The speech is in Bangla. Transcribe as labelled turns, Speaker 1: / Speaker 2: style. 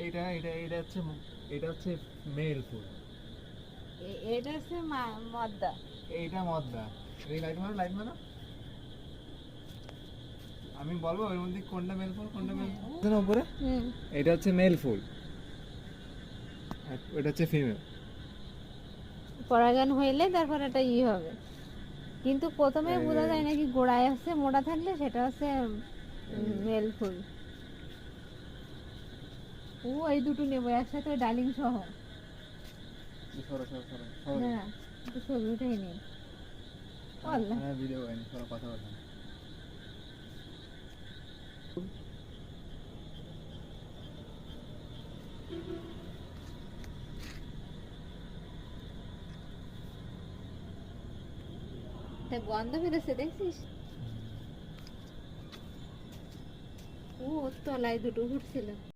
Speaker 1: এটা এটা এটা হচ্ছে এটা হচ্ছে মেল ফুল।
Speaker 2: এটা হচ্ছে মদ্দা।
Speaker 1: এইটা মদ্দা। এই লাইট মারো, লাইট মারো। আমি বলবো এর মধ্যে কোনটা মেল ফুল কোনটা মেল ফুল উপরে। এটা হচ্ছে মেল ফুল, আর এটা হচ্ছে ফিমেল।
Speaker 2: পরাগায়ন হইলে তারপর এটা হবে, কিন্তু প্রথমে বোঝা যায় নাকি গোড়ায় হচ্ছে মোটা থাকলে সেটা হচ্ছে মেল ফুল। ও এই দুটো নেবো একসাথে, ডালিং সহ।
Speaker 1: সরো সরো সরো সরো।
Speaker 2: না একটু ছবি উঠাই নেই। আল্লাহ,
Speaker 1: হ্যাঁ ভিডিও করেন, সরো কথা বলেন।
Speaker 2: তাই গন্ধ বেরোচ্ছে দেখছিস? ও তলায় দুটো উঠছিল।